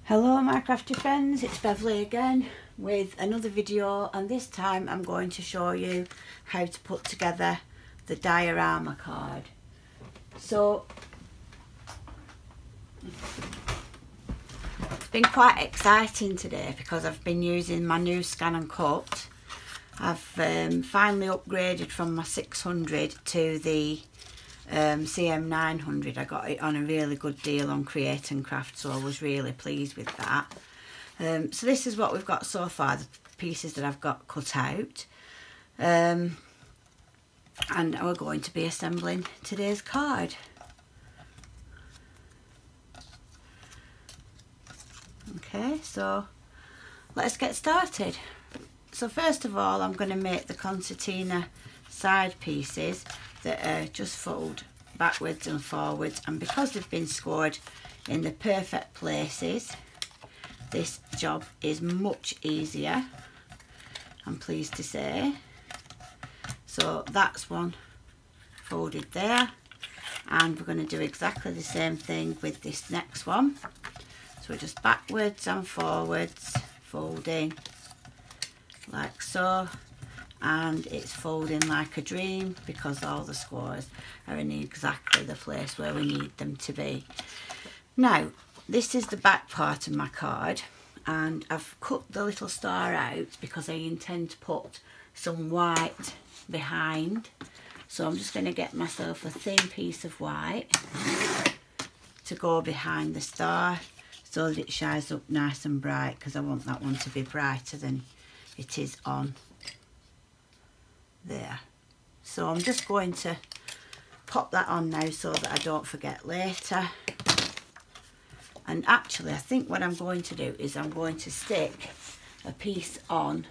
Hello my crafty friends, it's Beverleigh again with another video, and this time I'm going to show you how to put together the diorama card. So it's been quite exciting today because I've been using my new scan and cut. I've finally upgraded from my 600 to the CM900. I got it on a really good deal on Create and Craft, so I was really pleased with that. So this is what we've got so far, the pieces that I've got cut out, and we're going to be assembling today's card. Okay, so let's get started. So first of all, I'm going to make the concertina side pieces that just fold backwards and forwards, and because they've been scored in the perfect places, this job is much easier, I'm pleased to say. So that's one folded there, and we're going to do exactly the same thing with this next one. So we're just backwards and forwards folding like so, and it's folding like a dream because all the squares are in exactly the place where we need them to be. Now this is the back part of my card, and I've cut the little star out because I intend to put some white behind. So I'm just going to get myself a thin piece of white to go behind the star so that it shines up nice and bright, because I want that one to be brighter than it is on there. So I'm just going to pop that on now so that I don't forget later. And actually I think what I'm going to do is I'm going to stick a piece on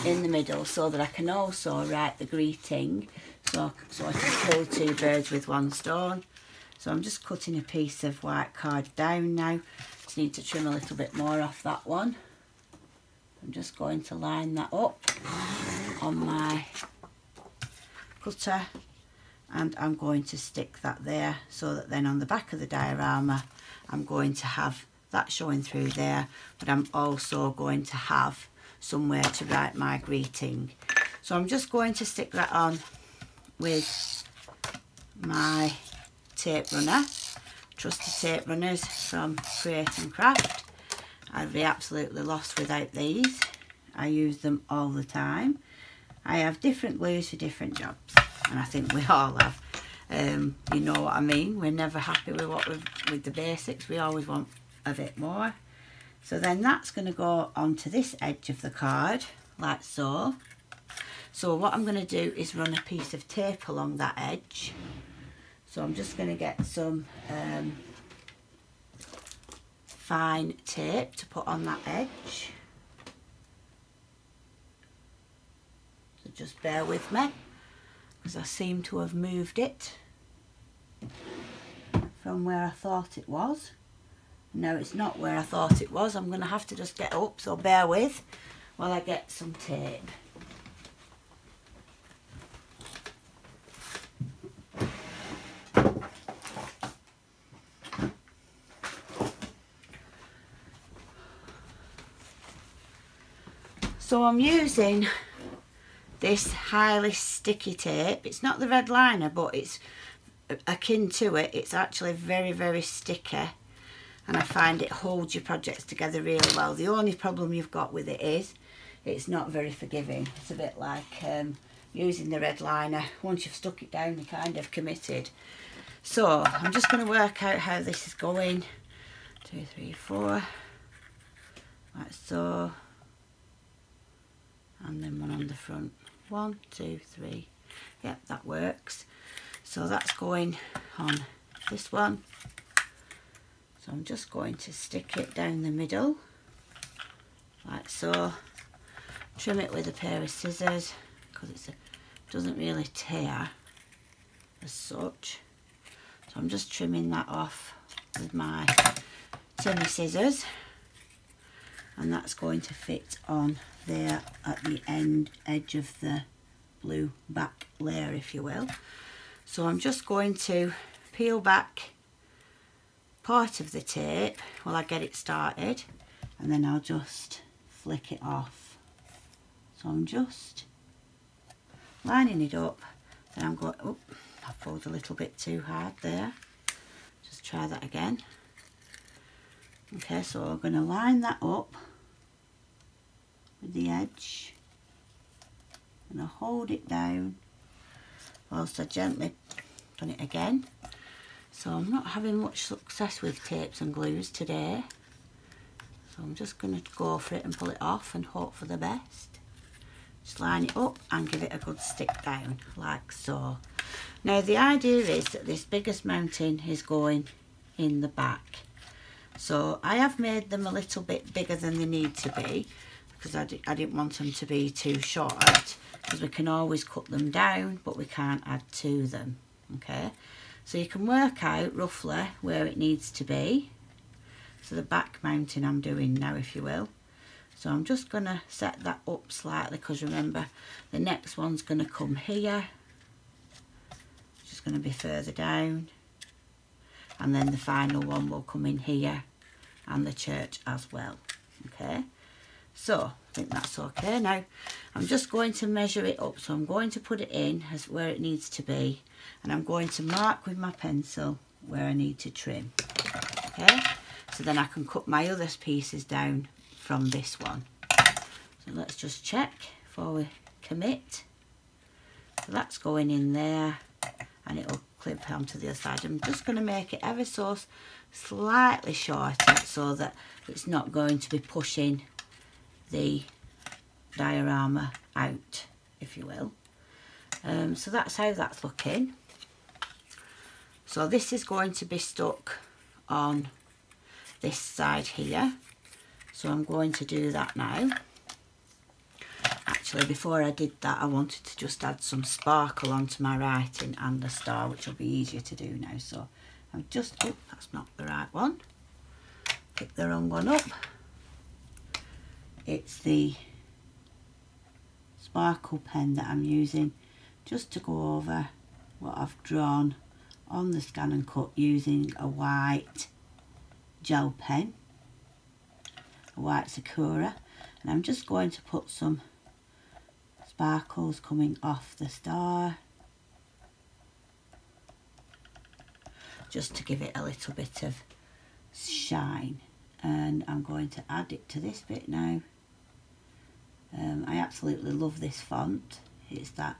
in the middle so that I can also write the greeting, so I can kill two birds with one stone. So I'm just cutting a piece of white card down now. Just need to trim a little bit more off that one. I'm just going to line that up on my cutter, and I'm going to stick that there so that then on the back of the diorama I'm going to have that showing through there, but I'm also going to have somewhere to write my greeting. So I'm just going to stick that on with my tape runner, trusty tape runners from Create and Craft. I'd be absolutely lost without these. I use them all the time. I have different glues for different jobs, and I think we all have. You know what I mean? We're never happy with with the basics. We always want a bit more. So then that's going to go onto this edge of the card, like so. So what I'm going to do is run a piece of tape along that edge. So I'm just going to get some fine tape to put on that edge. So just bear with me, because I seem to have moved it from where I thought it was. No, it's not where I thought it was. I'm going to have to just get up, so bear with while I get some tape. So I'm using this highly sticky tape. It's not the red liner, but it's akin to it. It's actually very, very sticky, and I find it holds your projects together really well. The only problem you've got with it is it's not very forgiving. It's a bit like using the red liner. Once you've stuck it down, you're kind of committed. So I'm just going to work out how this is going. 2, 3, 4, like so. And then one on the front. 1, 2, 3. Yep, that works. So that's going on this one. So I'm just going to stick it down the middle, like so. Trim it with a pair of scissors because it doesn't really tear as such. So I'm just trimming that off with my tinny scissors, and that's going to fit on there at the edge of the blue back layer, if you will. So I'm just going to peel back part of the tape while I get it started, and then I'll just flick it off. So I'm just lining it up, then I'm going, oh, I pulled a little bit too hard there. Just try that again. Okay, so I'm going to line that up with the edge. I'm going to hold it down whilst I gently done it again. So I'm not having much success with tapes and glues today. So I'm just going to go for it and pull it off and hope for the best. Just line it up and give it a good stick down, like so. Now the idea is that this biggest mounting is going in the back. So I have made them a little bit bigger than they need to be, because I didn't want them to be too short, because we can always cut them down, but we can't add to them. Okay, so you can work out roughly where it needs to be. So the back mounting I'm doing now, if you will. So I'm just going to set that up slightly, because remember the next one's going to come here, just going to be further down, and then the final one will come in here, and the church as well. Okay, so I think that's okay. Now I'm just going to measure it up, so I'm going to put it in as where it needs to be, and I'm going to mark with my pencil where I need to trim. Okay, so then I can cut my other pieces down from this one. So let's just check before we commit. So that's going in there, and it'll clip onto the other side. I'm just going to make it ever so slightly shorter, so that it's not going to be pushing the diorama out, if you will. So that's how that's looking. So this is going to be stuck on this side here, so I'm going to do that now. Actually, before I did that, I wanted to just add some sparkle onto my writing and the star, which will be easier to do now. So I'm just, oh, that's not the right one, pick the wrong one up. It's the sparkle pen that I'm using just to go over what I've drawn on the scan and cut, using a white gel pen, a white Sakura, and I'm just going to put some sparkles coming off the star, just to give it a little bit of shine. And I'm going to add it to this bit now. I absolutely love this font. It's that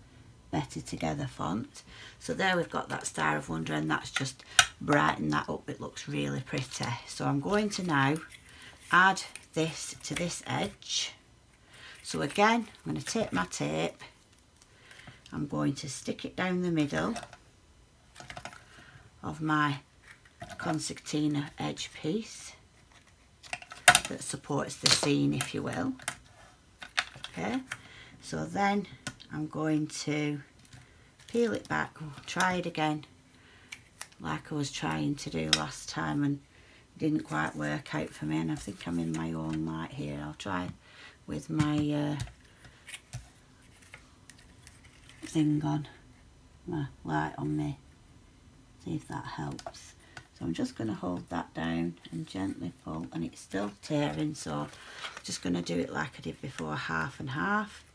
Better Together font. So there we've got that Star of Wonder, and that's just brightened that up. It looks really pretty. So I'm going to now add this to this edge. So again, I'm going to take my tape, I'm going to stick it down the middle of my concertina edge piece that supports the scene, if you will. Okay, so then I'm going to peel it back, try it again like I was trying to do last time, and it didn't quite work out for me, and I think I'm in my own light here. I'll try with my thing on, my light on me, see if that helps. So I'm just going to hold that down and gently pull, and it's still tearing, so I'm just going to do it like I did before, half and half.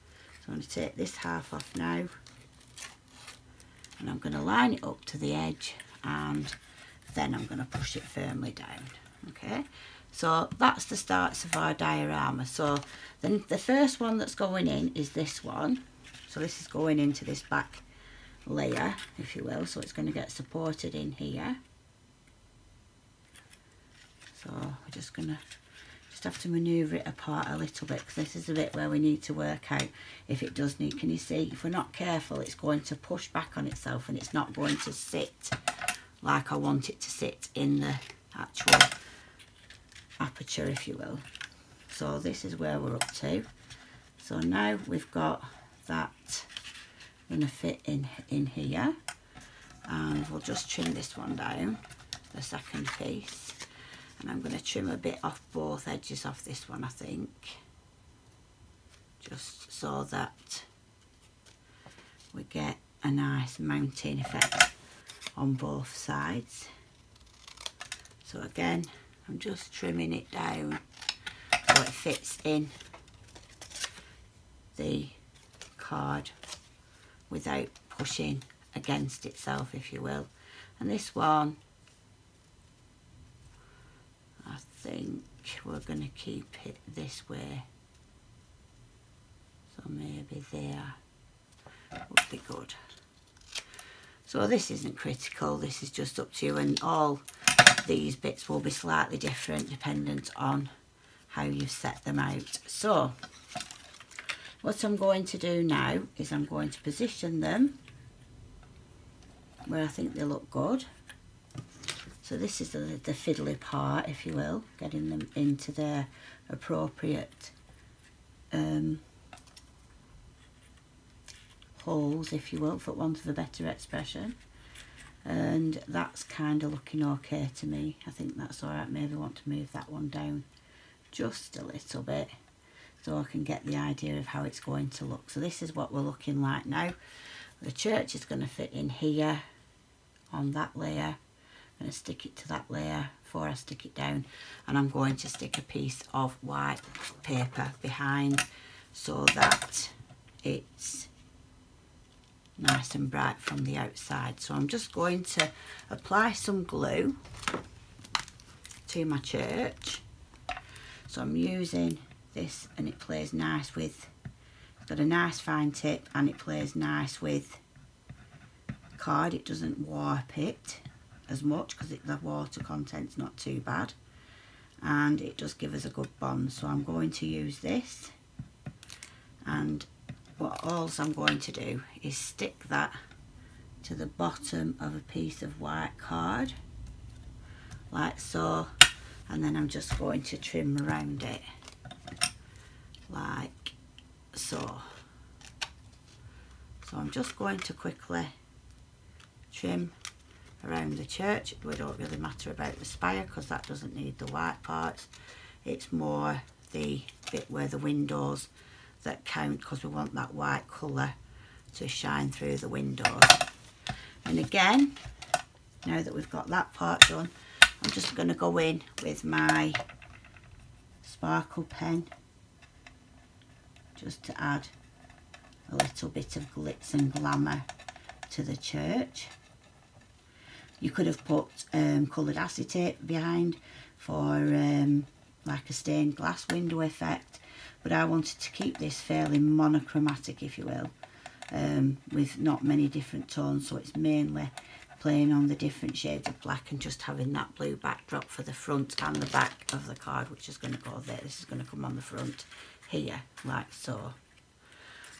So I'm going to take this half off now, and I'm going to line it up to the edge, and then I'm going to push it firmly down. Okay, so that's the starts of our diorama. So then the first one that's going in is this one. So this is going into this back layer, if you will, so it's going to get supported in here. So we're just going to have to manoeuvre it apart a little bit, because this is the bit where we need to work out if it does need, can you see, if we're not careful, it's going to push back on itself, and it's not going to sit like I want it to sit in the actual aperture, if you will. So this is where we're up to. So now we've got that going to fit in here, and we'll just trim this one down, the second piece, and I'm going to trim a bit off both edges of this one, I think, just so that we get a nice mounting effect on both sides. So again, I'm just trimming it down so it fits in the card without pushing against itself, if you will. And this one, I think we're going to keep it this way. So maybe there would be good. So this isn't critical, this is just up to you, and all these bits will be slightly different dependent on how you've set them out. So what I'm going to do now is I'm going to position them where I think they look good. So this is the fiddly part, if you will, getting them into their appropriate holes, if you will, for want of a better expression. And that's kind of looking okay to me. I think that's all right. Maybe I want to move that one down just a little bit so I can get the idea of how it's going to look. So this is what we're looking like now. The church is going to fit in here on that layer. I'm going to stick it to that layer before I stick it down, and I'm going to stick a piece of white paper behind so that it's nice and bright from the outside. So I'm just going to apply some glue to my church. So I'm using this, and it plays nice with, it's got a nice fine tip and it plays nice with card. It doesn't warp it as much because the water content's not too bad, and it does give us a good bond. So I'm going to use this, and what else I'm going to do is stick that to the bottom of a piece of white card like so, and then I'm just going to trim around it like so. So I'm just going to quickly trim around the church. We don't really matter about the spire because that doesn't need the white parts. It's more the bit where the windows that count, because we want that white colour to shine through the windows. And again, now that we've got that part done, I'm just going to go in with my sparkle pen just to add a little bit of glitz and glamour to the church. You could have put coloured acetate behind for like a stained glass window effect, but I wanted to keep this fairly monochromatic, if you will, with not many different tones, so it's mainly playing on the different shades of black and just having that blue backdrop for the front and the back of the card, which is going to go there. This is going to come on the front here, like so.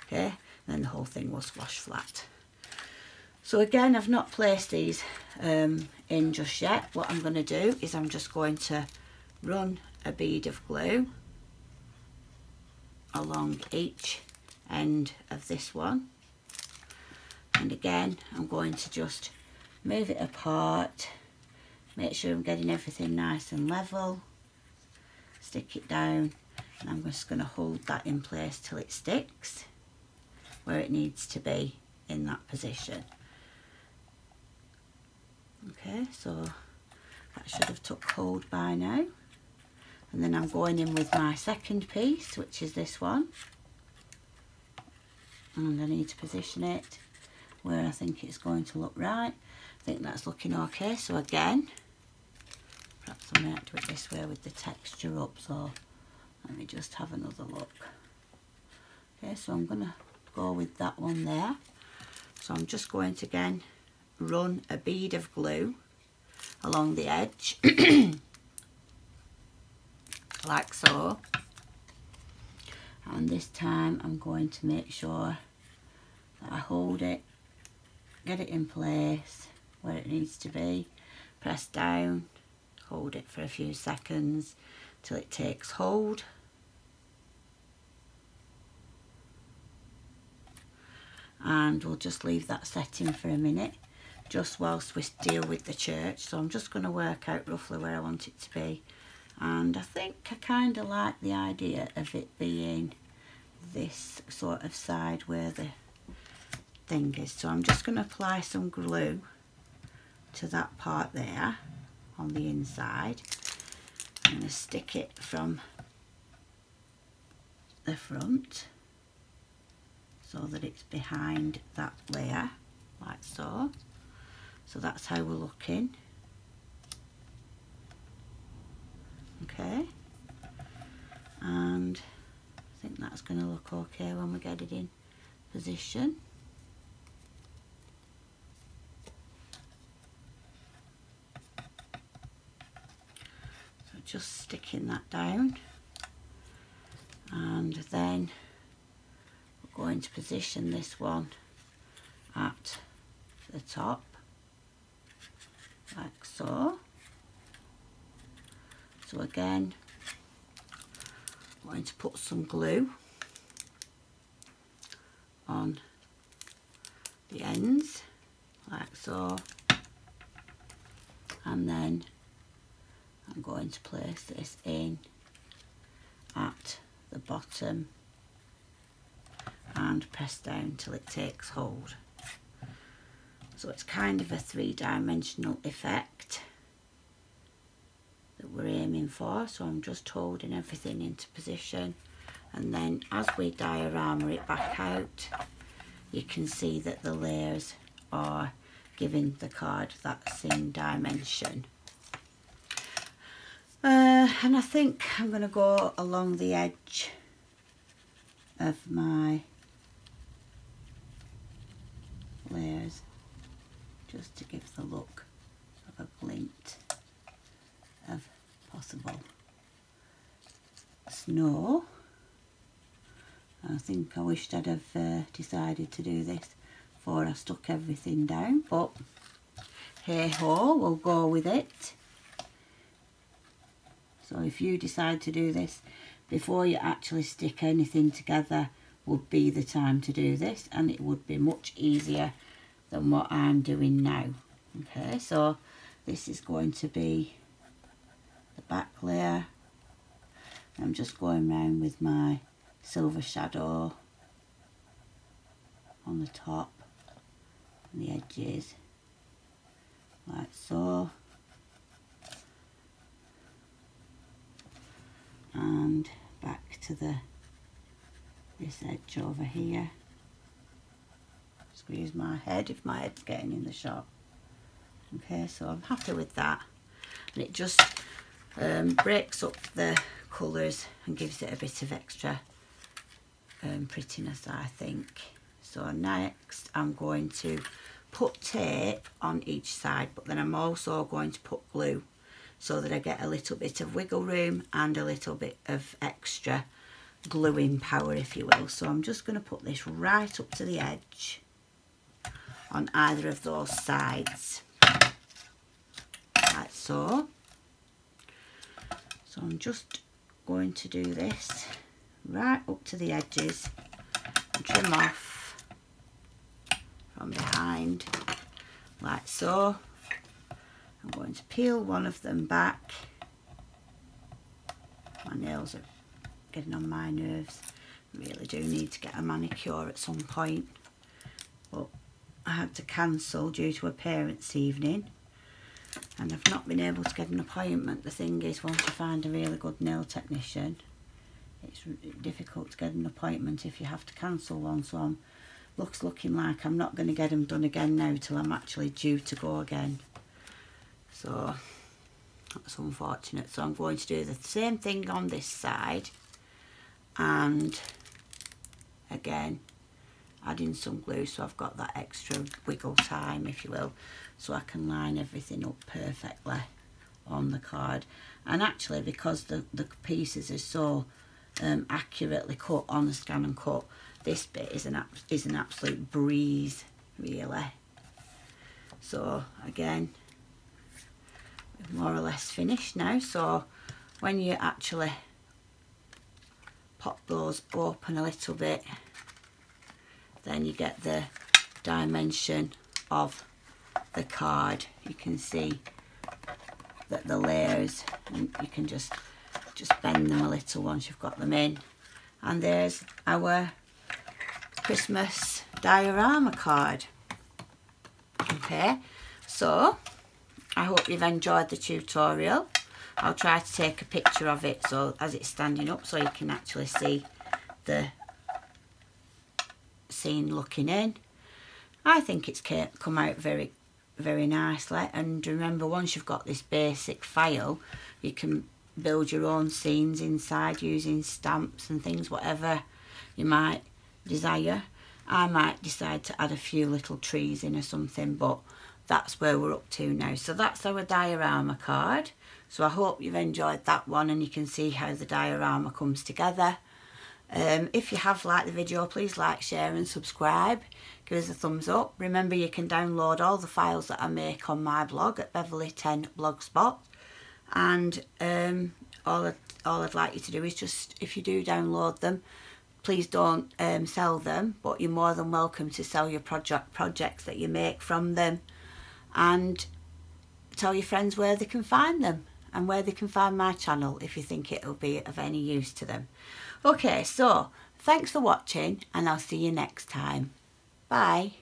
Okay, and then the whole thing will squash flat. So again, I've not placed these in just yet. What I'm going to do is I'm just going to run a bead of glue along each end of this one, and again I'm going to just move it apart, make sure I'm getting everything nice and level, stick it down, and I'm just going to hold that in place till it sticks where it needs to be in that position. Okay, so that should have took hold by now. And then I'm going in with my second piece, which is this one, and I need to position it where I think it's going to look right. I think that's looking okay. So again, perhaps I might do it this way with the texture up, so let me just have another look. Okay, so I'm going to go with that one there. So I'm just going to again run a bead of glue along the edge like so, and this time I'm going to make sure that I hold it, get it in place where it needs to be, press down, hold it for a few seconds till it takes hold, and we'll just leave that setting for a minute just whilst we deal with the church. So I'm just going to work out roughly where I want it to be, and I think I kind of like the idea of it being this sort of side where the thing is. So I'm just going to apply some glue to that part there on the inside. I'm going to stick it from the front so that it's behind that layer, like so. So that's how we're looking. Okay, and I think that's going to look okay when we get it in position. So just sticking that down, and then we're going to position this one at the top, like so. So again, I'm going to put some glue on the ends, like so, and then I'm going to place this in at the bottom and press down till it takes hold. So it's kind of a three-dimensional effect that we're aiming for. So I'm just holding everything into position, and then as we diorama it back out, you can see that the layers are giving the card that same dimension. And I think I'm going to go along the edge of my layers just to give the look of a glint of possible snow. I think I wished I'd have decided to do this before I stuck everything down, but hey ho, we'll go with it. So if you decide to do this before you actually stick anything together, would be the time to do this, and it would be much easier than what I'm doing now. Okay, so this is going to be the back layer. I'm just going around with my silver shadow on the top and the edges, like so, and back to this edge over here. Squeeze my head if my head's getting in the shot. Okay, so I'm happy with that, and it just breaks up the colours and gives it a bit of extra prettiness, I think. So next I'm going to put tape on each side, but then I'm also going to put glue so that I get a little bit of wiggle room and a little bit of extra gluing power, if you will. So I'm just going to put this right up to the edge on either of those sides, like so. So I'm just going to do this right up to the edges and trim off from behind, like so. I'm going to peel one of them back. My nails are getting on my nerves. I really do need to get a manicure at some point, but I had to cancel due to a parents' evening, and I've not been able to get an appointment. The thing is, once you find a really good nail technician, it's difficult to get an appointment if you have to cancel one. So I'm looking like I'm not going to get them done again now till I'm actually due to go again. So that's unfortunate. So I'm going to do the same thing on this side, and again add in some glue so I've got that extra wiggle time, if you will, so I can line everything up perfectly on the card. And actually, because the pieces are so accurately cut on the scan and cut, this bit is an absolute breeze, really. So again, we're more or less finished now. So when you actually pop those open a little bit, then you get the dimension of the card. You can see that the layers, and you can just bend them a little once you've got them in. And there's our Christmas diorama card. Okay, so I hope you've enjoyed the tutorial. I'll try to take a picture of it so as it's standing up so you can actually see the scene looking in. I think it's come out very, very nicely, and remember, once you've got this basic file, you can build your own scenes inside using stamps and things, whatever you might desire. I might decide to add a few little trees in or something, but that's where we're up to now. So that's our diorama card. So I hope you've enjoyed that one, and you can see how the diorama comes together. If you have liked the video, please like, share and subscribe. Give us a thumbs up. Remember, you can download all the files that I make on my blog at Beverleigh 10 Blogspot. And all I'd like you to do is just, if you do download them, please don't sell them, but you're more than welcome to sell your projects that you make from them, and tell your friends where they can find them and where they can find my channel if you think it will be of any use to them. Okay, so thanks for watching, and I'll see you next time. Bye.